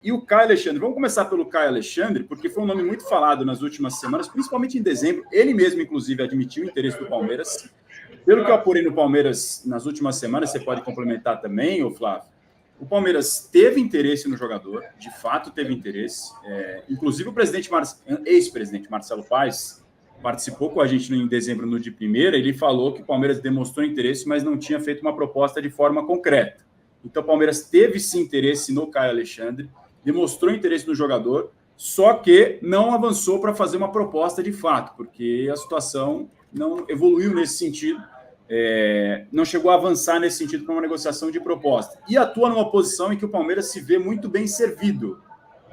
E o Caio Alexandre, vamos começar pelo Caio Alexandre, porque foi um nome muito falado nas últimas semanas, principalmente em dezembro. Ele mesmo, inclusive, admitiu o interesse do Palmeiras. Pelo que eu apurei no Palmeiras nas últimas semanas, você pode complementar também, ô Flávio, o Palmeiras teve interesse no jogador, de fato teve interesse. Inclusive o ex-presidente Marcelo Paes participou com a gente em dezembro no de primeira, ele falou que o Palmeiras demonstrou interesse, mas não tinha feito uma proposta de forma concreta. Então o Palmeiras teve sim interesse no Caio Alexandre, demonstrou interesse no jogador, só que não avançou para fazer uma proposta de fato, porque a situação não evoluiu nesse sentido, não chegou a avançar nesse sentido para uma negociação de proposta. E atua numa posição em que o Palmeiras se vê muito bem servido.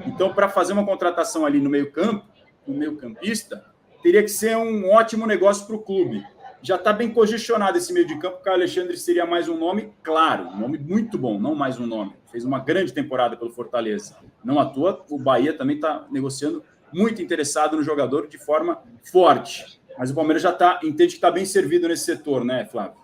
Então, para fazer uma contratação ali no meio-campo, no meio-campista, teria que ser um ótimo negócio para o clube. Já está bem congestionado esse meio de campo, porque o Alexandre seria mais um nome, claro, um nome muito bom, não mais um nome. Fez uma grande temporada pelo Fortaleza. Não à toa, o Bahia também está negociando muito interessado no jogador de forma forte. Mas o Palmeiras já entende que está bem servido nesse setor, né, Flávio?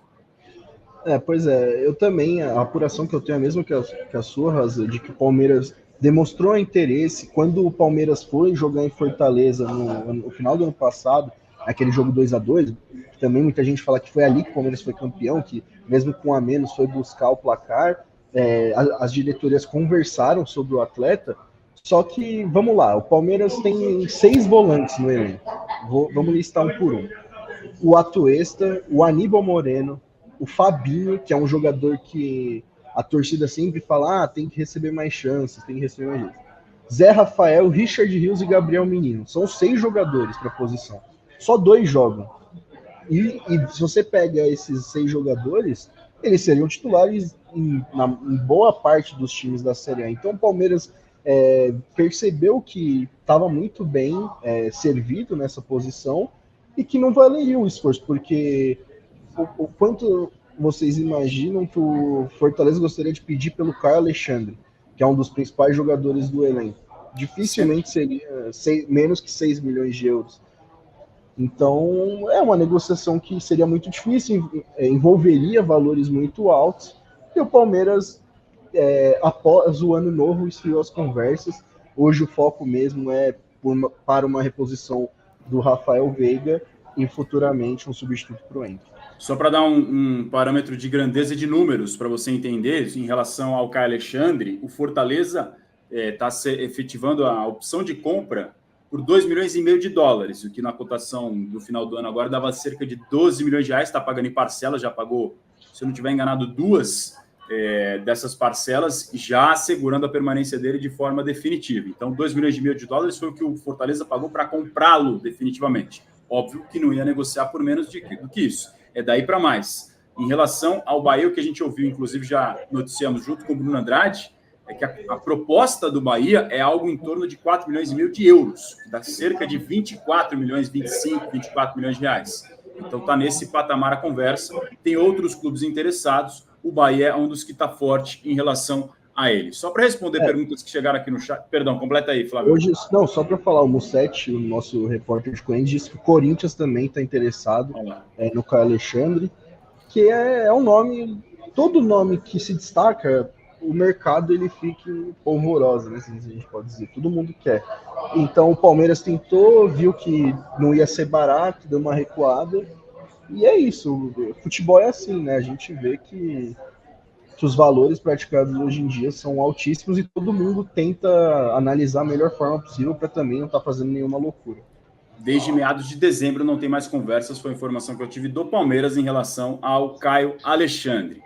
Pois é, eu também, a apuração que eu tenho é a mesma que a sua, Raza, de que o Palmeiras demonstrou interesse quando o Palmeiras foi jogar em Fortaleza no final do ano passado, aquele jogo 2-2, que também muita gente fala que foi ali que o Palmeiras foi campeão, que mesmo com a menos foi buscar o placar, as diretorias conversaram sobre o atleta, só que, vamos lá, o Palmeiras tem 6 volantes no elenco, vamos listar um por um. O Atuesta, o Aníbal Moreno, o Fabinho, que é um jogador que a torcida sempre fala, tem que receber mais chances, tem que receber mais chances. Zé Rafael, Richard Rios e Gabriel Menino. São 6 jogadores para a posição. Só 2 jogam. E se você pega esses 6 jogadores, eles seriam titulares em boa parte dos times da Série A. Então o Palmeiras percebeu que estava muito bem servido nessa posição e que não valeria o esforço, porque o quanto vocês imaginam que o Fortaleza gostaria de pedir pelo Caio Alexandre, que é um dos principais jogadores do elenco? Dificilmente seria menos que 6 milhões de euros. Então, é uma negociação que seria muito difícil, envolveria valores muito altos, e o Palmeiras, após o ano novo, esfriou as conversas. Hoje o foco mesmo é para uma reposição do Rafael Veiga e futuramente um substituto para o Endo. Só para dar um parâmetro de grandeza de números para você entender, em relação ao Caio Alexandre, o Fortaleza está efetivando a opção de compra por 2,5 milhões de dólares, o que na cotação do final do ano agora dava cerca de 12 milhões de reais, está pagando em parcelas, já pagou, se eu não estiver enganado, 2 dessas parcelas, já assegurando a permanência dele de forma definitiva. Então, 2,5 milhões de dólares foi o que o Fortaleza pagou para comprá-lo definitivamente. Óbvio que não ia negociar por menos do que isso. É daí para mais. Em relação ao Bahia, o que a gente ouviu, inclusive já noticiamos junto com o Bruno Andrade, é que a proposta do Bahia é algo em torno de 4,5 milhões de euros, que dá cerca de 24 milhões, 25, 24 milhões de reais. Então está nesse patamar a conversa. Tem outros clubes interessados, o Bahia é um dos que está forte em relação a ele. Só para responder perguntas que chegaram aqui no chat. Perdão, completa aí, Flávio. Hoje, não, só para falar, o Mussetti, o nosso repórter de Corinthians, disse que o Corinthians também está interessado no Caio Alexandre, que é um nome, todo nome que se destaca, o mercado ele fica polvorosa, né, assim a gente pode dizer, todo mundo quer. Então o Palmeiras tentou, viu que não ia ser barato, deu uma recuada, e é isso, o futebol é assim, né, a gente vê que os valores praticados hoje em dia são altíssimos e todo mundo tenta analisar a melhor forma possível para também não estar fazendo nenhuma loucura. Desde meados de dezembro não tem mais conversas, foi a informação que eu tive do Palmeiras em relação ao Caio Alexandre.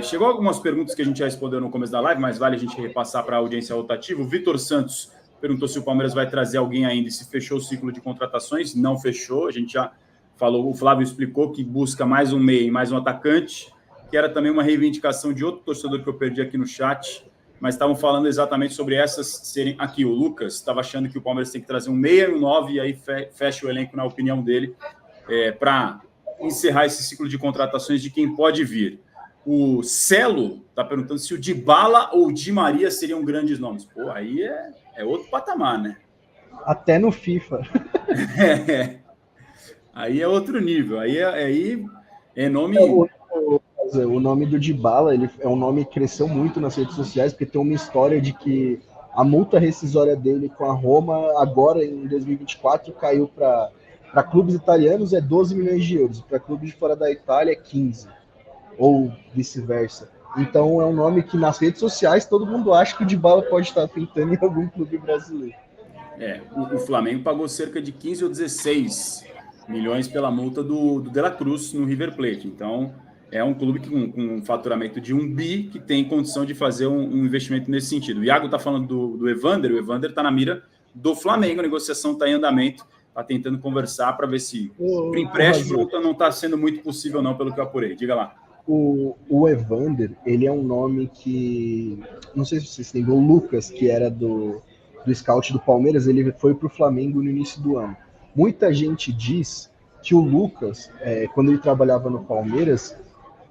Chegou algumas perguntas que a gente já respondeu no começo da live, mas vale a gente repassar para a audiência rotativa. O Vitor Santos perguntou se o Palmeiras vai trazer alguém ainda e se fechou o ciclo de contratações. Não fechou, a gente já falou, o Flávio explicou que busca mais um meia e mais um atacante, que era também uma reivindicação de outro torcedor que eu perdi aqui no chat, mas estavam falando exatamente sobre essas serem aqui. O Lucas estava achando que o Palmeiras tem que trazer um meia e um 9, e aí fecha o elenco, na opinião dele, para encerrar esse ciclo de contratações de quem pode vir. O Celo está perguntando se o Dybala ou o Di Maria seriam grandes nomes. Pô, aí é outro patamar, né? Até no FIFA. Aí é outro nível. Aí é nome... O nome do Dybala, ele é um nome que cresceu muito nas redes sociais, porque tem uma história de que A multa rescisória dele com a Roma, agora em 2024, caiu para clubes italianos é 12 milhões de euros, para clubes de fora da Itália é 15, ou vice-versa. Então é um nome que nas redes sociais todo mundo acha que o Dybala pode estar pintando em algum clube brasileiro. O Flamengo pagou cerca de 15 ou 16 milhões pela multa do De La Cruz no River Plate. Então é um clube com um faturamento de 1 bi que tem condição de fazer um investimento nesse sentido. O Iago está falando do Evander, o Evander está na mira do Flamengo, a negociação está em andamento, está tentando conversar para ver se o empréstimo não está sendo muito possível não, pelo que eu apurei. Diga lá. O Evander, ele é um nome que, não sei se vocês lembram, o Lucas, que era do scout do Palmeiras, ele foi para o Flamengo no início do ano. Muita gente diz que o Lucas, quando ele trabalhava no Palmeiras,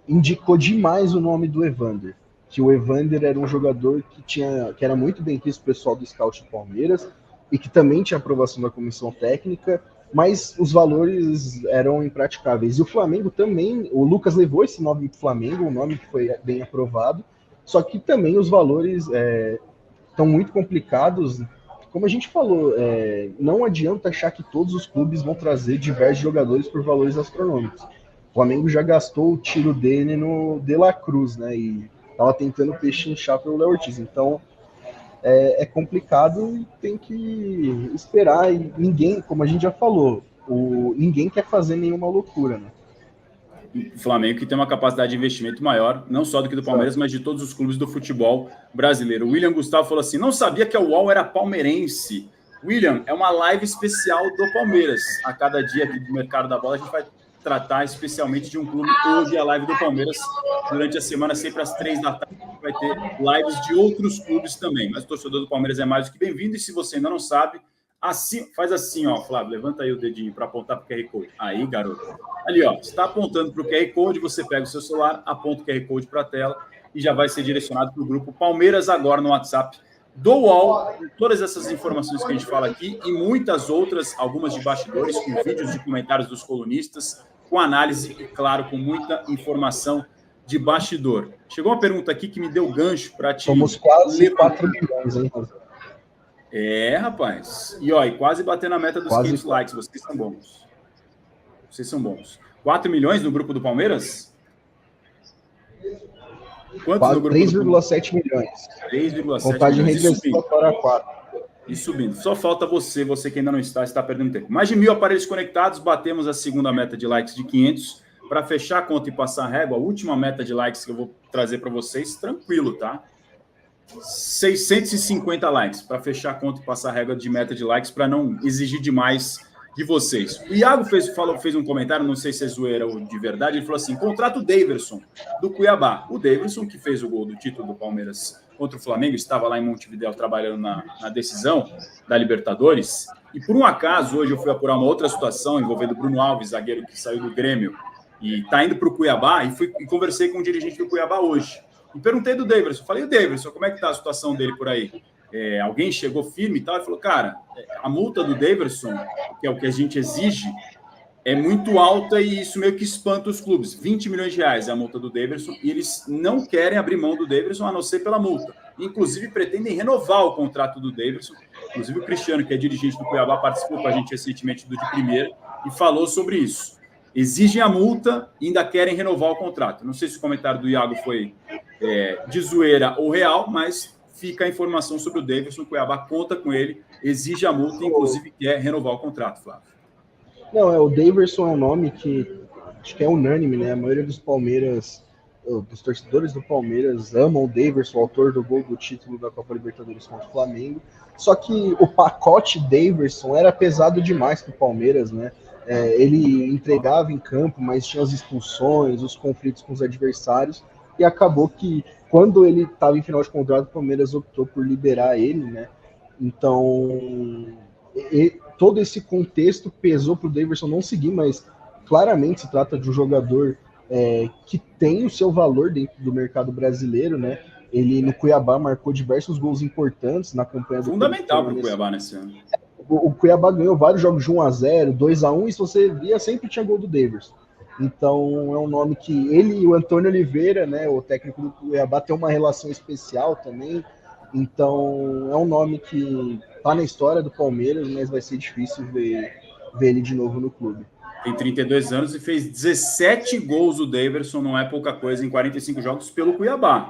indicou demais o nome do Evander, que o Evander era um jogador que era muito bem quisto pessoal do scout do Palmeiras e que também tinha aprovação da comissão técnica, mas os valores eram impraticáveis. E o Flamengo também, o Lucas levou esse nome para o Flamengo, um nome que foi bem aprovado, só que também os valores estão muito complicados. Como a gente falou, não adianta achar que todos os clubes vão trazer diversos jogadores por valores astronômicos. O Flamengo já gastou o tiro dele no De La Cruz, né? E estava tentando pechinchar pelo Léo Ortiz. Então é complicado e tem que esperar. E ninguém, como a gente já falou, ninguém quer fazer nenhuma loucura, né? O Flamengo que tem uma capacidade de investimento maior, não só do que do Palmeiras, mas de todos os clubes do futebol brasileiro. O William Gustavo falou assim, não sabia que a UOL era palmeirense. William, é uma live especial do Palmeiras. A cada dia aqui do Mercado da Bola, a gente vai tratar especialmente de um clube. Hoje a live do Palmeiras, durante a semana, sempre às 3 da tarde, vai ter lives de outros clubes também. Mas o torcedor do Palmeiras é mais do que bem-vindo. E se você ainda não sabe, faz assim, ó, Flávio, levanta aí o dedinho para apontar para o QR Code. Aí, garoto. Ali, ó, está apontando para o QR Code, você pega o seu celular, aponta o QR Code para a tela e já vai ser direcionado para o grupo Palmeiras Agora no WhatsApp do UOL. Todas essas informações que a gente fala aqui e muitas outras, algumas de bastidores, com vídeos de comentários dos colunistas, com análise e, claro, com muita informação de bastidor. Chegou uma pergunta aqui que me deu gancho para te... Somos quase 4 milhões, hein, rapaz. E quase batendo a meta dos 500 likes. Vocês são bons. Vocês são bons. 4 milhões no grupo do Palmeiras? Quantos no grupo? 3,7 milhões. 3,7 Contagem regressiva para 4. E subindo. Só falta você que ainda não está perdendo tempo. Mais de 1.000 aparelhos conectados, batemos a segunda meta de likes de 500. Para fechar a conta e passar a régua, a última meta de likes que eu vou trazer para vocês, tranquilo, tá? 650 likes para fechar a conta e passar a régua de meta de likes para não exigir demais de vocês. O Iago fez um comentário, não sei se é zoeira ou de verdade, ele falou assim, contrata o Daverson do Cuiabá. O Daverson, que fez o gol do título do Palmeiras contra o Flamengo, estava lá em Montevidéu trabalhando na decisão da Libertadores, e por um acaso hoje eu fui apurar uma outra situação envolvendo o Bruno Alves, zagueiro que saiu do Grêmio e está indo para o Cuiabá, e conversei com um dirigente do Cuiabá hoje. E perguntei do Daverson, falei, o Daverson, como é que está a situação dele por aí? Alguém chegou firme e tal, e falou, cara, a multa do Daverson, que é o que a gente exige, é muito alta e isso meio que espanta os clubes. 20 milhões de reais é a multa do Daverson e eles não querem abrir mão do Daverson a não ser pela multa. Inclusive, pretendem renovar o contrato do Daverson. Inclusive, o Cristiano, que é dirigente do Cuiabá, participou com a gente recentemente do de primeira e falou sobre isso. Exigem a multa e ainda querem renovar o contrato. Não sei se o comentário do Iago foi de zoeira ou real, mas fica a informação sobre o Daverson. O Cuiabá conta com ele, exige a multa e, inclusive, quer renovar o contrato, Flávio. Não, o Daverson é um nome que acho que é unânime, né? A maioria dos dos torcedores do Palmeiras amam o Daverson, o autor do gol do título da Copa Libertadores contra o Flamengo. Só que o pacote Daverson era pesado demais para o Palmeiras, né? Ele entregava em campo, mas tinha as expulsões, os conflitos com os adversários, e acabou que, quando ele estava em final de contrato, o Palmeiras optou por liberar ele, né? Então, todo esse contexto pesou para o Daverson não seguir, mas claramente se trata de um jogador que tem o seu valor dentro do mercado brasileiro, né? Ele no Cuiabá marcou diversos gols importantes na campanha do fundamental para o Cuiabá nesse ano. O Cuiabá ganhou vários jogos de 1-0, 2-1, e se você via, sempre tinha gol do Daverson. Então é um nome que ele e o Antônio Oliveira, né, o técnico do Cuiabá, tem uma relação especial também. Então, é um nome que tá na história do Palmeiras, mas vai ser difícil ver ele de novo no clube. Tem 32 anos e fez 17 gols o Daverson, não é pouca coisa, em 45 jogos pelo Cuiabá,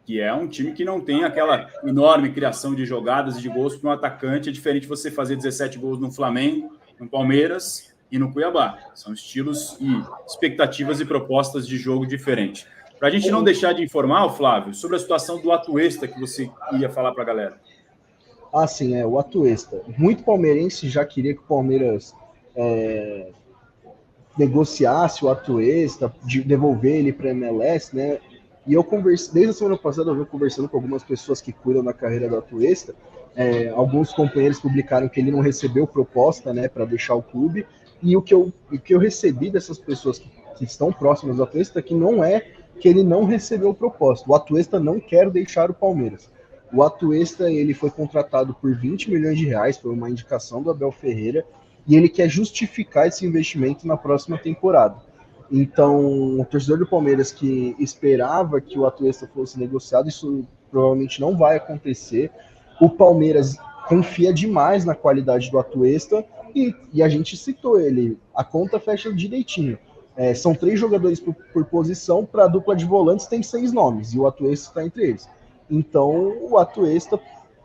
que é um time que não tem aquela enorme criação de jogadas e de gols para um atacante. É diferente você fazer 17 gols no Flamengo, no Palmeiras e no Cuiabá. São estilos e expectativas e propostas de jogo diferentes. Para a gente não deixar de informar, Flávio, sobre a situação do Atuesta que você ia falar para a galera. Ah, sim, o Atuesta. Muito palmeirense já queria que o Palmeiras negociasse o Atuesta, de devolver ele para a MLS, né? E eu conversei, desde a semana passada, eu venho conversando com algumas pessoas que cuidam da carreira do Atuesta. Alguns companheiros publicaram que ele não recebeu proposta, né, para deixar o clube. E o que eu recebi dessas pessoas que estão próximas do Atuesta é que não é que ele não recebeu proposta. O Atuesta não quer deixar o Palmeiras. O Atuesta, ele foi contratado por 20 milhões de reais, foi uma indicação do Abel Ferreira, e ele quer justificar esse investimento na próxima temporada. Então, o torcedor do Palmeiras que esperava que o Atuesta fosse negociado, isso provavelmente não vai acontecer. O Palmeiras confia demais na qualidade do Atuesta e a gente citou ele. A conta fecha direitinho. São 3 jogadores por posição, para a dupla de volantes tem 6 nomes, e o Atuesta está entre eles. Então, o Atuesta,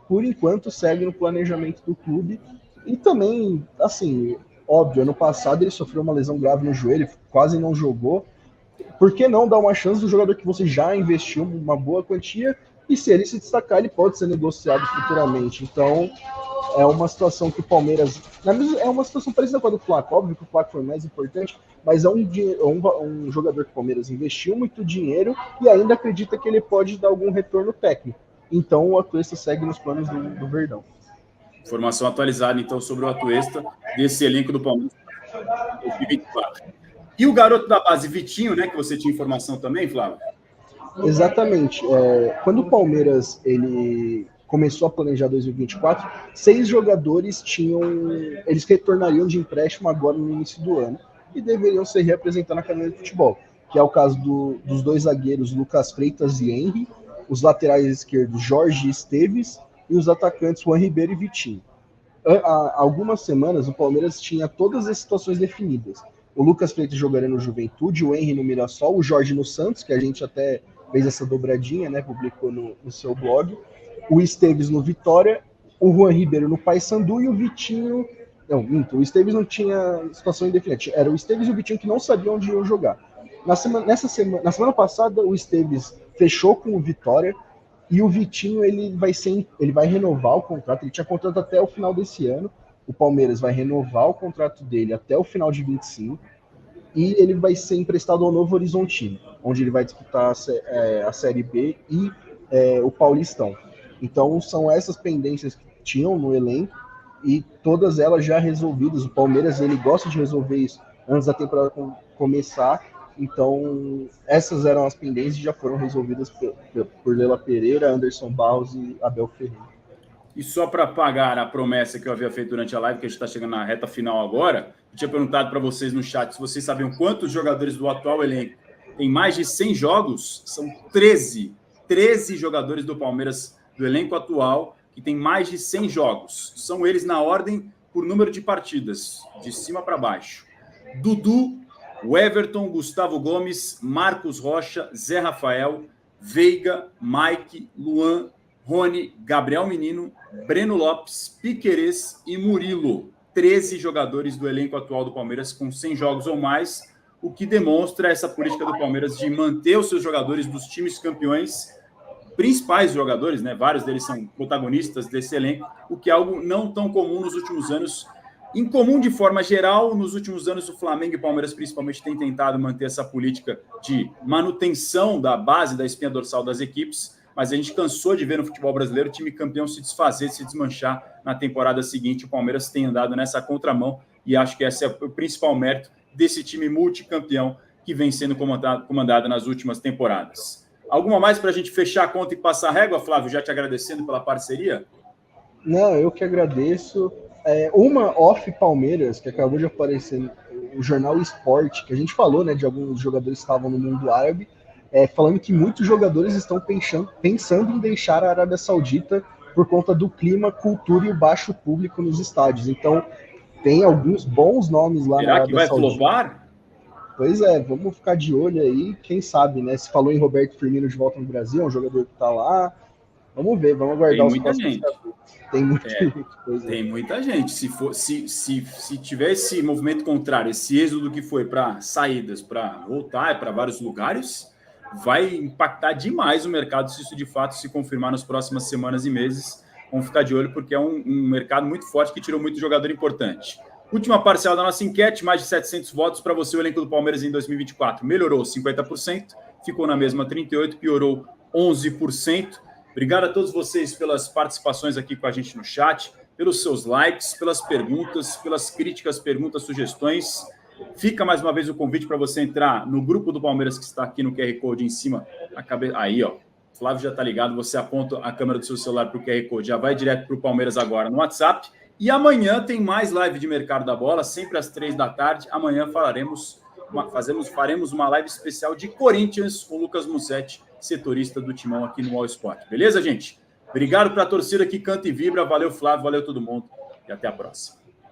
por enquanto, segue no planejamento do clube. E também, assim, óbvio, ano passado ele sofreu uma lesão grave no joelho, quase não jogou. Por que não dar uma chance do jogador que você já investiu uma boa quantia? E se ele se destacar, ele pode ser negociado futuramente. Então, é uma situação que o Palmeiras... É uma situação parecida com a do Flaco. Óbvio que o Flaco foi mais importante, mas é um jogador que o Palmeiras investiu muito dinheiro e ainda acredita que ele pode dar algum retorno técnico. Então, o Atuesta segue nos planos do Verdão. Informação atualizada, então, sobre o Atuesta, desse elenco do Palmeiras 2024. E o garoto da base, Vitinho, né, que você tinha informação também, Flávio? Exatamente. Quando o Palmeiras ele começou a planejar 2024, 6 jogadores eles retornariam de empréstimo agora no início do ano e deveriam se representar na cadeia de futebol, que é o caso dos 2 zagueiros Lucas Freitas e Henry, os laterais esquerdos Jorge Esteves e os atacantes Juan Ribeiro e Vitinho. Há algumas semanas o Palmeiras tinha todas as situações definidas. O Lucas Freitas jogaria no Juventude, o Henry no Mirassol, o Jorge no Santos, que a gente até fez essa dobradinha, né, publicou no seu blog, o Esteves no Vitória, o Juan Ribeiro no Paysandu e o Vitinho... Não, minto, o Esteves não tinha situação indefinida, era o Esteves e o Vitinho que não sabiam onde iam jogar. Na semana passada, o Esteves fechou com o Vitória e o Vitinho ele vai renovar o contrato, ele tinha contrato até o final desse ano, o Palmeiras vai renovar o contrato dele até o final de 25 e ele vai ser emprestado ao Novo Horizontino, onde ele vai disputar a Série B e o Paulistão. Então são essas pendências que tinham no elenco e todas elas já resolvidas. O Palmeiras ele gosta de resolver isso antes da temporada começar. Então essas eram as pendências e já foram resolvidas por Lela Pereira, Anderson Barros e Abel Ferreira. E só para pagar a promessa que eu havia feito durante a live, que a gente está chegando na reta final agora, eu tinha perguntado para vocês no chat se vocês sabiam quantos jogadores do atual elenco tem mais de 100 jogos. São 13 jogadores do Palmeiras, do elenco atual, que tem mais de 100 jogos. São eles na ordem por número de partidas, de cima para baixo. Dudu, Everton, Gustavo Gomes, Marcos Rocha, Zé Rafael, Veiga, Mike, Luan, Rony, Gabriel Menino, Breno Lopes, Piquerez e Murilo. 13 jogadores do elenco atual do Palmeiras com 100 jogos ou mais, o que demonstra essa política do Palmeiras de manter os seus jogadores dos times campeões, principais jogadores, né? Vários deles são protagonistas desse elenco, o que é algo não tão comum nos últimos anos. Incomum de forma geral, nos últimos anos o Flamengo e o Palmeiras principalmente têm tentado manter essa política de manutenção da base, da espinha dorsal das equipes, mas a gente cansou de ver no futebol brasileiro o time campeão se desfazer, se desmanchar na temporada seguinte. O Palmeiras tem andado nessa contramão e acho que esse é o principal mérito desse time multicampeão que vem sendo comandado nas últimas temporadas. Alguma mais para a gente fechar a conta e passar a régua, Flávio, já te agradecendo pela parceria? Não, eu que agradeço. Uma off Palmeiras, que acabou de aparecer no Jornal Esporte, que a gente falou, né, de alguns jogadores que estavam no mundo árabe, falando que muitos jogadores estão pensando em deixar a Arábia Saudita por conta do clima, cultura e o baixo público nos estádios. Então, tem alguns bons nomes lá na Será que Arábia vai Saudita. flopar? Pois é, vamos ficar de olho aí, quem sabe, né? Se falou em Roberto Firmino de volta no Brasil, é um jogador que tá lá. Vamos ver, vamos aguardar os próximos capítulos. Tem muita coisa. Tem muita gente. Se tiver esse movimento contrário, esse êxodo que foi para saídas, para voltar para vários lugares, vai impactar demais o mercado se isso de fato se confirmar nas próximas semanas e meses. Vamos ficar de olho porque é um mercado muito forte que tirou muito jogador importante. Última parcial da nossa enquete, mais de 700 votos para você. O elenco do Palmeiras em 2024 melhorou 50%, ficou na mesma 38%, piorou 11%. Obrigado a todos vocês pelas participações aqui com a gente no chat, pelos seus likes, pelas perguntas, pelas críticas, perguntas, sugestões. Fica mais uma vez o convite para você entrar no grupo do Palmeiras que está aqui no QR Code em cima. Aí, ó. Flávio já está ligado. Você aponta a câmera do seu celular para o QR Code, já vai direto para o Palmeiras agora no WhatsApp. E amanhã tem mais live de Mercado da Bola, sempre às 3h. Amanhã faremos uma live especial de Corinthians com o Lucas Mussetti, setorista do Timão aqui no All Sport. Beleza, gente? Obrigado para a torcida que canta e vibra. Valeu, Flávio. Valeu todo mundo. E até a próxima.